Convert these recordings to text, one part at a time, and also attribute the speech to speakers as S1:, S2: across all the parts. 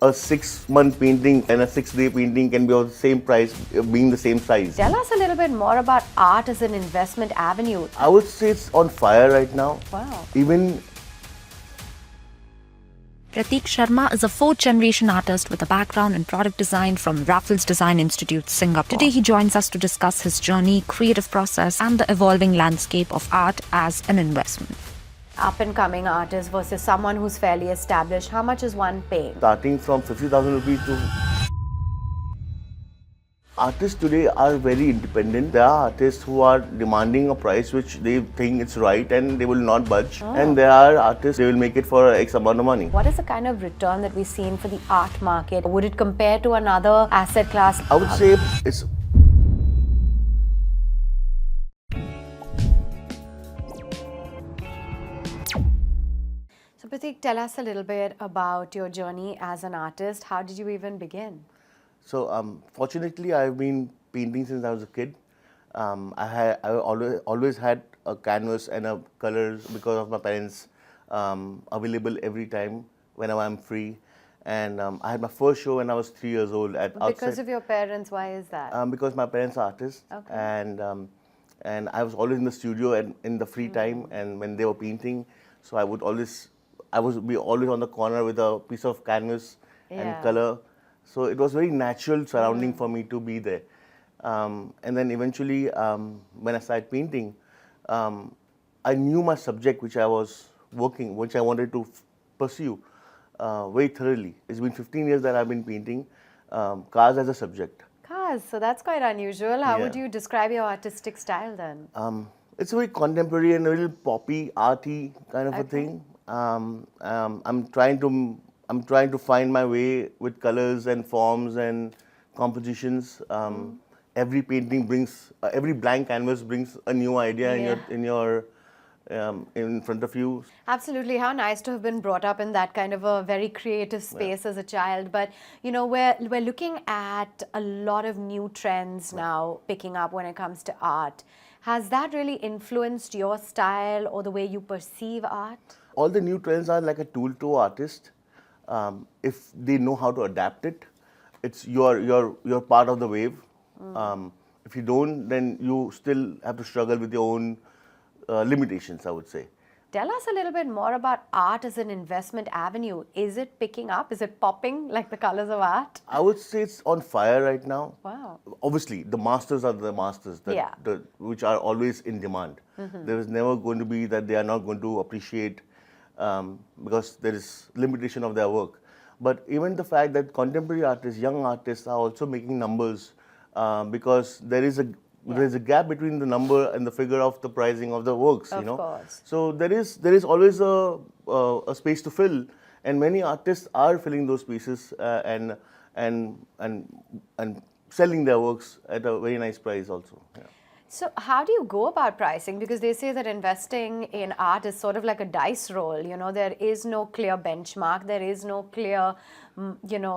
S1: A 6-month painting and a 6-day painting can be of the same price, being the same size.
S2: Tell us a little bit more about art as an investment avenue.
S1: I would say it's on fire right now.
S2: Wow.
S1: Even
S3: Pratik Sharma is a fourth-generation artist with a background in product design from Raffles Design Institute, Singapore. Today, he joins us to discuss his journey, creative process, and the evolving landscape of art as an investment.
S2: Up-and-coming artist versus someone who's fairly established, how much is one paying?
S1: starting from 50,000 rupees to... Artists today are very independent. There are artists who are demanding a price which they think it's right and they will not budge. And there are artists, they will make it for X amount of money.
S2: What is the kind of return that we've seen for the art market? Would it compare to another asset class?
S1: I would say it's...
S2: So Pratik, tell us a little bit about your journey as an artist. How did you even begin?
S1: So fortunately, I've been painting since I was a kid. I always had a canvas and a colors because of my parents available every time whenever I'm free. And I had my first show when I was 3 years old at
S2: Because
S1: outside.
S2: of your parents, why is that?
S1: Because my parents are artists,
S2: Okay.
S1: and I was always in the studio and in the free time, and when they were painting, so I would always be always on the corner with a piece of canvas
S2: Yeah.
S1: and color. So it was very natural surrounding for me to be there. And then eventually, when I started painting, I knew my subject, which I was working, which I wanted to pursue very thoroughly. It's been 15 years that I've been painting cars as a subject.
S2: Cars, so that's quite unusual. How would
S1: Yeah.
S2: you describe your artistic style then?
S1: It's very contemporary and a little poppy, arty kind of a thing. I'm trying to find my way with colors and forms and compositions. Every painting brings, every blank canvas brings a new idea in front of you.
S2: Absolutely. How nice to have been brought up in that kind of a very creative space as a child. But, you know, we're looking at a lot of new trends now picking up when it comes to art. Has that really influenced your style or the way you perceive art?
S1: All the new trends are like a tool to artists. If they know how to adapt it, it's you're part of the wave. If you don't, then you still have to struggle with your own limitations, I would say.
S2: Tell us a little bit more about art as an investment avenue. Is it picking up? Is it popping like the colors of art?
S1: I would say it's on fire right now.
S2: Wow.
S1: Obviously, the masters are the masters, which are always in demand. There is never going to be that they are not going to appreciate because there is limitation of their work. But even the fact that contemporary artists, young artists are also making numbers because there is a gap between the number and the figure of the pricing of the works.
S2: Of course.
S1: So there is always a space to fill, and many artists are filling those spaces and selling their works at a very nice price also. Yeah.
S2: So how do you go about pricing? Because they say that investing in art is sort of like a dice roll. You know, there is no clear benchmark. There is no clear,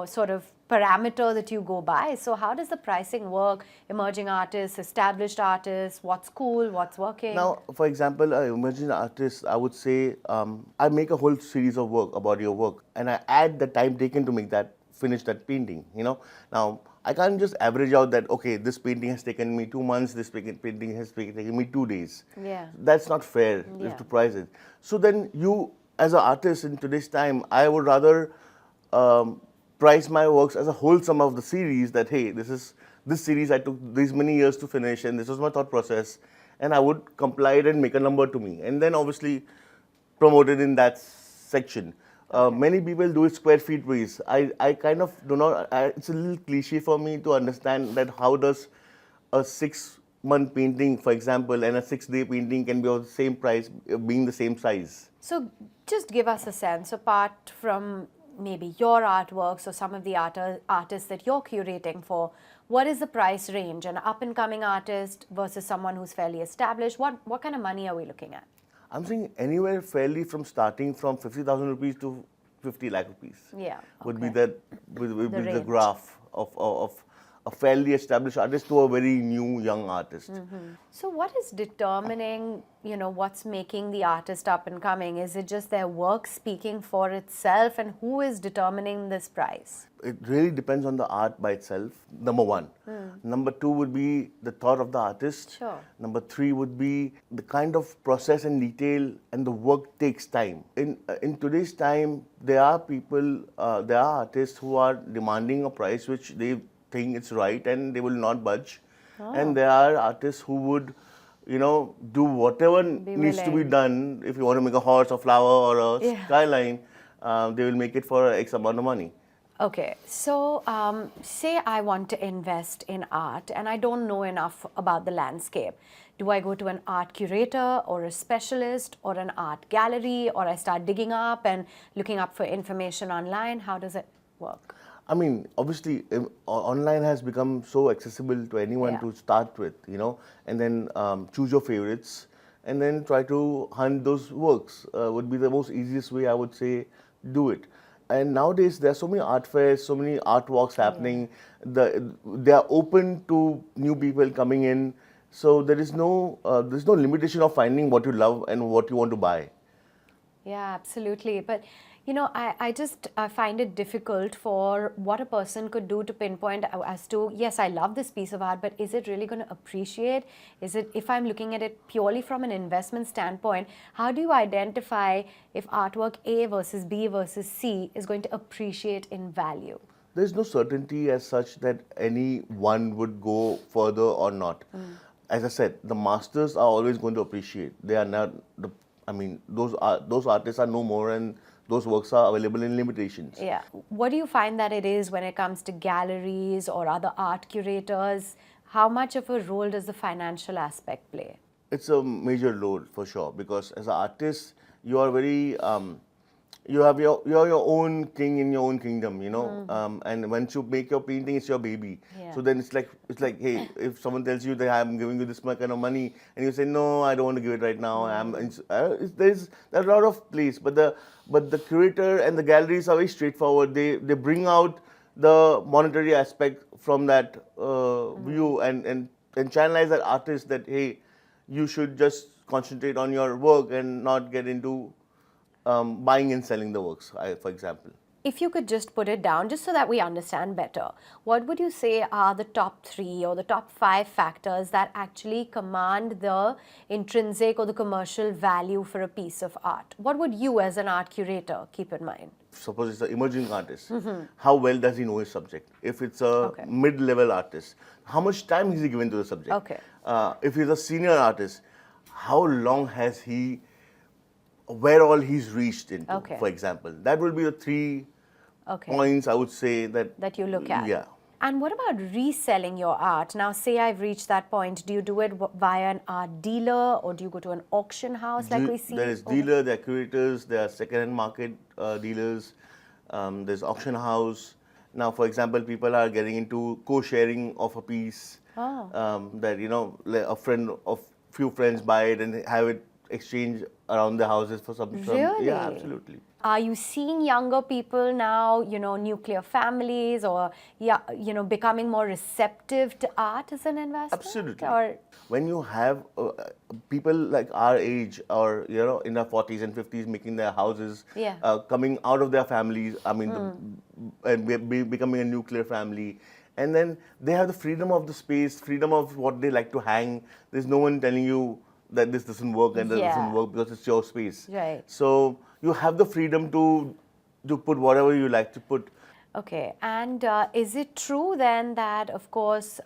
S2: sort of parameter that you go by. So how does the pricing work? Emerging artists, established artists, what's cool, what's working?
S1: Now, for example, emerging artist, I would say I make a whole series of work about your work, and I add the time taken to finish that painting. Now I can't just average out that, okay, this painting has taken me 2 months, this painting has taken me 2 days.
S2: Yeah.
S1: That's not fair
S2: Yeah.
S1: to price it. So then you, as an artist in today's time, I would rather price my works as a whole sum of the series that, hey, this series I took these many years to finish and this was my thought process, and I would comply it and make a number to me. And then obviously promote it in that section. Many people do it square feet ways. I kind of do not, it's a little cliche for me to understand that how does a 6-month painting, for example, and a 6-day painting can be of the same price, being the same size.
S2: So just give us a sense, apart from maybe your artworks or some of the artists that you're curating for, what is the price range? An up-and-coming artist versus someone who's fairly established? What kind of money are we looking at?
S1: I'm saying anywhere fairly starting from 50,000 rupees to 50 lakh rupees.
S2: Yeah.
S1: Would be
S2: okay.
S1: that, would be the
S2: range.
S1: graph of a fairly established artist to a very new young artist.
S2: So what is determining, what's making the artist up and coming? Is it just their work speaking for itself, and who is determining this price?
S1: It really depends on the art by itself, number one. Number two would be the thought of the artist.
S2: Sure.
S1: Number three would be the kind of process and detail, and the work takes time. In today's time, there are people, there are artists who are demanding a price which they think it's right and they will not budge. And there are artists who would, do whatever needs to be
S2: willing.
S1: done. If you want to make a horse, a flower, or a skyline, they will make it for X amount of money.
S2: Okay, so say I want to invest in art and I don't know enough about the landscape. Do I go to an art curator or a specialist or an art gallery, or I start digging up and looking up for information online? How does it work?
S1: I mean, obviously, online has become so accessible to anyone
S2: Yeah.
S1: to start with, and then choose your favorites and then try to hunt those works would be the most easiest way, I would say, do it. And nowadays, there are so many art fairs, so many art walks happening. They are open to new people coming in. So there's no limitation of finding what you love and what you want to buy.
S2: Yeah, absolutely. But, I find it difficult for what a person could do to pinpoint as to, yes, I love this piece of art, but is it really going to appreciate? Is it, if I'm looking at it purely from an investment standpoint, how do you identify if artwork A versus B versus C is going to appreciate in value?
S1: There's no certainty as such that any one would go further or not. As I said, the masters are always going to appreciate. They are not those artists are no more, and those works are available in limitations.
S2: Yeah. What do you find that it is when it comes to galleries or other art curators? How much of a role does the financial aspect play?
S1: It's a major load for sure, because as an artist, you are very you're your own king in your own kingdom, and once you make your painting, it's your baby.
S2: Yeah.
S1: So then it's like, hey, if someone tells you that I'm giving you this much kind of money, and you say no, I don't want to give it right now. There's a lot of place, but the curator and the galleries are very straightforward. They bring out the monetary aspect from that view, and channelize that artist that, hey, you should just concentrate on your work and not get into buying and selling the works, for example.
S2: If you could just put it down, just so that we understand better, what would you say are the top 3 or the top 5 factors that actually command the intrinsic or the commercial value for a piece of art? What would you, as an art curator, keep in mind?
S1: Suppose it's an emerging artist. How well does he know his subject? If it's a mid-level artist, how much time is he given to the subject?
S2: Okay.
S1: If he's a senior artist, how long has he, where all he's reached into, for example. That will be the 3 points I would say that
S2: you look at.
S1: Yeah.
S2: And what about reselling your art? Now, say I've reached that point. Do you do it via an art dealer, or do you go to an auction house like we see?
S1: There is dealer, there are curators, there are second-hand market dealers, there's auction house. Now, for example, people are getting into co-sharing of a piece. That, a friend of few friends buy it and have it exchange around the houses for some.
S2: Really?
S1: Yeah, absolutely.
S2: Are you seeing younger people now, nuclear families, or becoming more receptive to art as an investment?
S1: Absolutely.
S2: Or
S1: when you have people like our age, or in their 40s and 50s, making their houses, coming out of their families, and becoming a nuclear family, and then they have the freedom of the space, freedom of what they like to hang. There's no one telling you that this doesn't work and that doesn't work, because it's your space.
S2: Right.
S1: So you have the freedom to put whatever you like to put.
S2: Okay, and is it true then that, of course,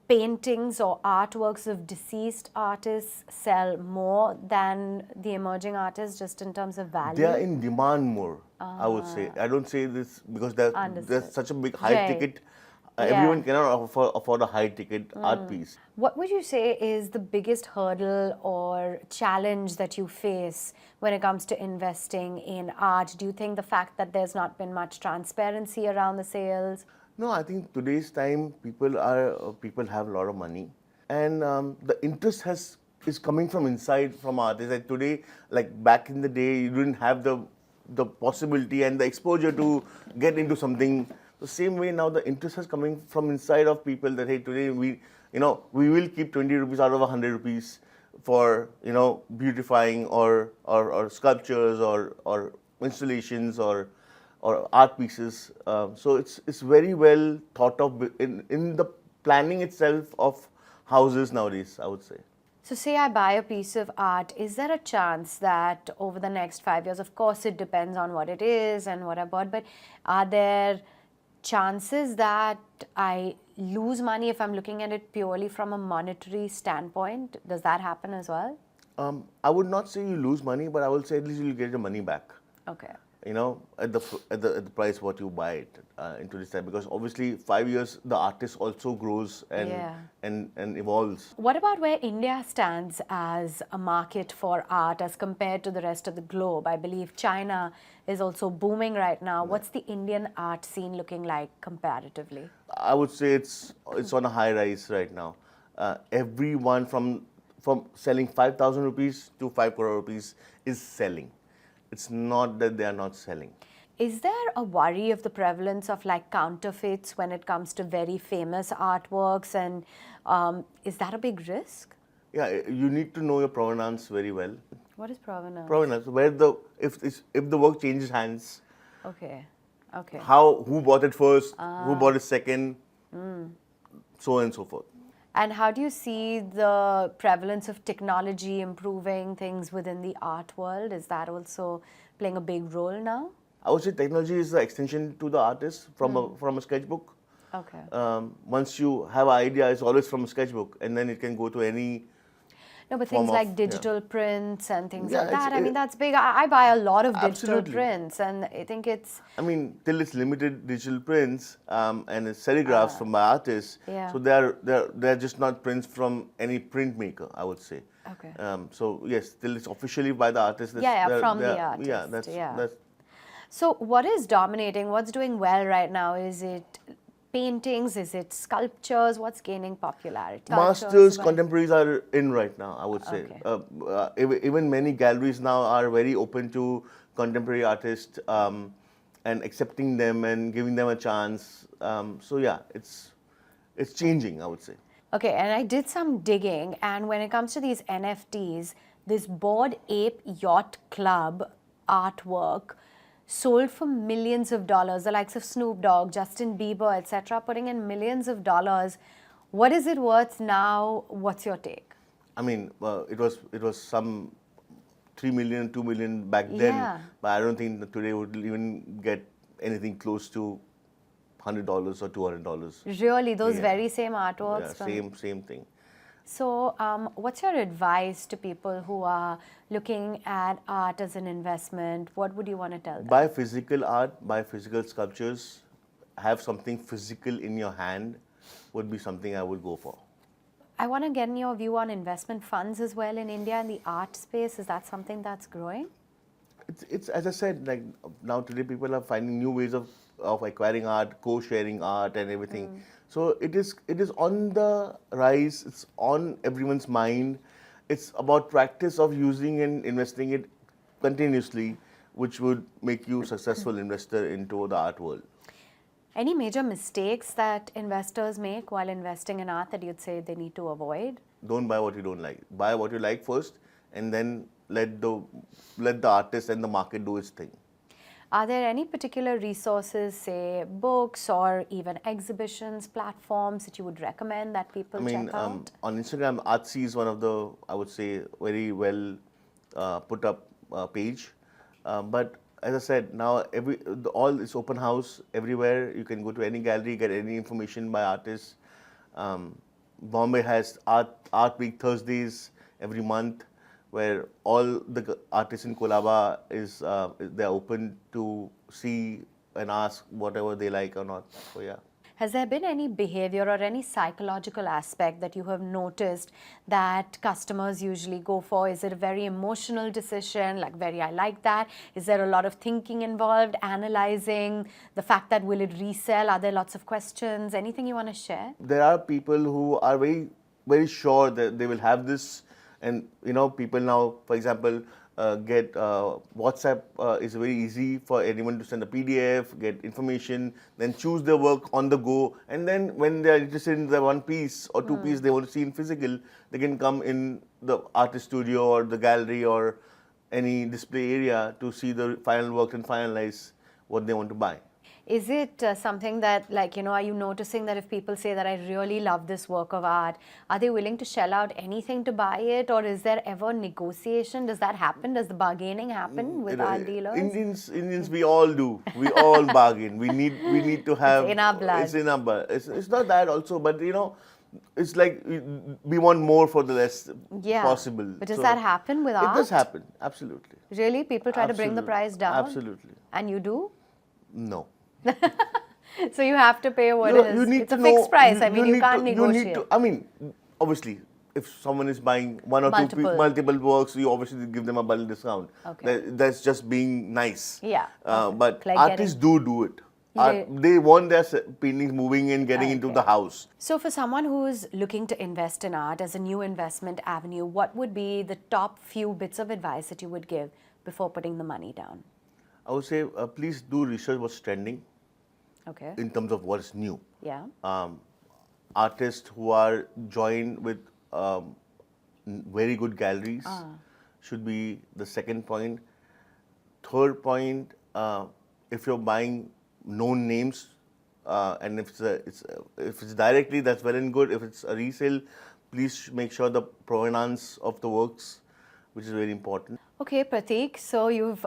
S2: paintings or artworks of deceased artists sell more than the emerging artists, just in terms of value?
S1: They are in demand more, I would say. I don't say this because there's such a big high ticket. Everyone cannot afford a high ticket art piece.
S2: What would you say is the biggest hurdle or challenge that you face when it comes to investing in art? Do you think the fact that there's not been much transparency around the sales?
S1: No, I think today's time people have a lot of money, and the interest is coming from inside, from artists. Like today, like back in the day, you didn't have the possibility and the exposure to get into something The same way now the interest is coming from inside of people that, hey, today we will keep 20 rupees out of 100 rupees for, beautifying or sculptures or installations or art pieces. So it's very well thought of in the planning itself of houses nowadays, I would say.
S2: So say I buy a piece of art, is there a chance that over the next 5 years, of course it depends on what it is and what I bought, but are there chances that I lose money if I'm looking at it purely from a monetary standpoint? Does that happen as well?
S1: I would not say you lose money, but I will say at least you'll get your money back.
S2: Okay.
S1: At the price what you buy it into this time, because obviously 5 years the artist also grows and evolves.
S2: What about where India stands as a market for art as compared to the rest of the globe? I believe China is also booming right now. What's the Indian art scene looking like comparatively?
S1: I would say it's on a high rise right now. Everyone from selling 5,000 rupees to 5 crore rupees is selling. It's not that they are not selling.
S2: Is there a worry of the prevalence of like counterfeits when it comes to very famous artworks, and is that a big risk?
S1: Yeah, you need to know your provenance very well.
S2: What is provenance?
S1: Provenance, if the work changes hands,
S2: Okay.
S1: who bought it first, who bought it second, so on and so forth.
S2: And how do you see the prevalence of technology improving things within the art world? Is that also playing a big role now?
S1: I would say technology is the extension to the artist from a sketchbook.
S2: Okay.
S1: Once you have an idea, it's always from a sketchbook, and then it can go to any.
S2: No, but
S1: form
S2: things
S1: of-
S2: like digital prints and things
S1: Yeah,
S2: like that,
S1: it's-
S2: I mean, that's big. I buy a lot of digital
S1: Absolutely.
S2: prints, and I think it's...
S1: I mean, till it's limited digital prints and it's serigraphs from my artists,
S2: Yeah.
S1: so they're just not prints from any printmaker, I would say.
S2: Okay.
S1: So yes, till it's officially by the artist.
S2: From the
S1: Yeah,
S2: artist,
S1: that's
S2: So what is dominating? What's doing well right now? Is it paintings? Is it sculptures? What's gaining popularity?
S1: masters,
S2: Sculptures,
S1: contemporaries are in right now, I would say.
S2: Okay.
S1: Even many galleries now are very open to contemporary artists and accepting them and giving them a chance. So yeah, it's changing, I would say.
S2: Okay, and I did some digging, and when it comes to these NFTs, this Bored Ape Yacht Club artwork sold for millions of dollars. The likes of Snoop Dogg, Justin Bieber, etc., putting in millions of dollars. What is it worth now? What's your take?
S1: I mean, it was some 3 million, 2 million back then,
S2: Yeah.
S1: but I don't think that today would even get anything close to $100 or $200.
S2: Really, those
S1: Yeah.
S2: very same artworks?
S1: Yeah, same thing.
S2: So, what's your advice to people who are looking at art as an investment? What would you want to tell them?
S1: Buy physical art, buy physical sculptures, have something physical in your hand would be something I would go for.
S2: I want to get your view on investment funds as well in India in the art space. Is that something that's growing?
S1: It's as I said, like now today people are finding new ways of acquiring art, co-sharing art and everything. So it is on the rise, it's on everyone's mind. It's about practice of using and investing it continuously, which would make you a successful investor into the art world.
S2: Any major mistakes that investors make while investing in art that you'd say they need to avoid?
S1: Don't buy what you don't like. Buy what you like first, and then let the artist and the market do its thing.
S2: Are there any particular resources, say books or even exhibitions, platforms that you would recommend that people check out?
S1: On Instagram, Artsy is one of the, I would say, very well put up page. But as I said, now all is open house everywhere. You can go to any gallery, get any information by artists. Bombay has Art Week Thursdays every month, where all the artists in Kolaba they're open to see and ask whatever they like or not. So yeah.
S2: Has there been any behavior or any psychological aspect that you have noticed that customers usually go for? Is it a very emotional decision, like I like that? Is there a lot of thinking involved, analyzing the fact that will it resell? Are there lots of questions? Anything you want to share?
S1: There are people who are very, very sure that they will have this. And people now, for example, get WhatsApp is very easy for anyone to send a PDF, get information, then choose their work on the go, and then when they are interested in the one piece or two piece they want to see in physical, they can come in the artist studio or the gallery or any display area to see the final work and finalize what they want to buy.
S2: Is it something that, like, are you noticing that if people say that I really love this work of art, are they willing to shell out anything to buy it, or is there ever negotiation? Does that happen? Does the bargaining happen with art dealers?
S1: Indians, we all do. We all bargain. We need to have.
S2: It's in our blood.
S1: It's in our blood. It's not that also, but it's like we want more for the less possible.
S2: But does that happen with art?
S1: It does happen, absolutely.
S2: Really? People try to bring the price down?
S1: Absolutely.
S2: And you do?
S1: No.
S2: So you have to pay what it is. It's a fixed price. You can't negotiate.
S1: Obviously, if someone is buying one or multiple works, you obviously give them a bulk discount.
S2: Okay.
S1: That's just being nice.
S2: Yeah.
S1: But like artists do it. They want their paintings moving and getting into the house.
S2: So for someone who is looking to invest in art as a new investment avenue, what would be the top few bits of advice that you would give before putting the money down?
S1: I would say please do research what's trending.
S2: Okay.
S1: In terms of what's new.
S2: Yeah.
S1: Artists who are joined with very good galleries should be the second point. Third point, if you're buying known names, and if it's directly, that's well and good. If it's a resale, please make sure the provenance of the works, which is very important.
S2: Okay, Pratik, so you've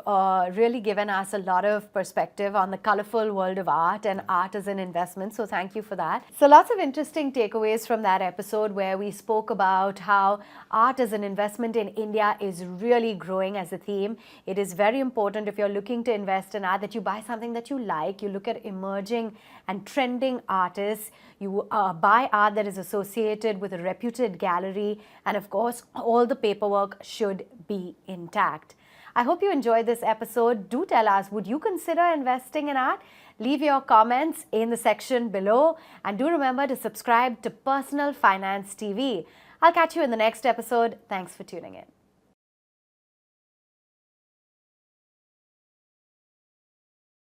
S2: really given us a lot of perspective on the colorful world of art and art as an investment, so thank you for that. So lots of interesting takeaways from that episode where we spoke about how art as an investment in India is really growing as a theme. It is very important if you're looking to invest in art that you buy something that you like, you look at emerging and trending artists, you buy art that is associated with a reputed gallery, and of course, all the paperwork should be intact. I hope you enjoyed this episode. Do tell us, would you consider investing in art? Leave your comments in the section below, and do remember to subscribe to Personal Finance TV. I'll catch you in the next episode. Thanks for tuning in.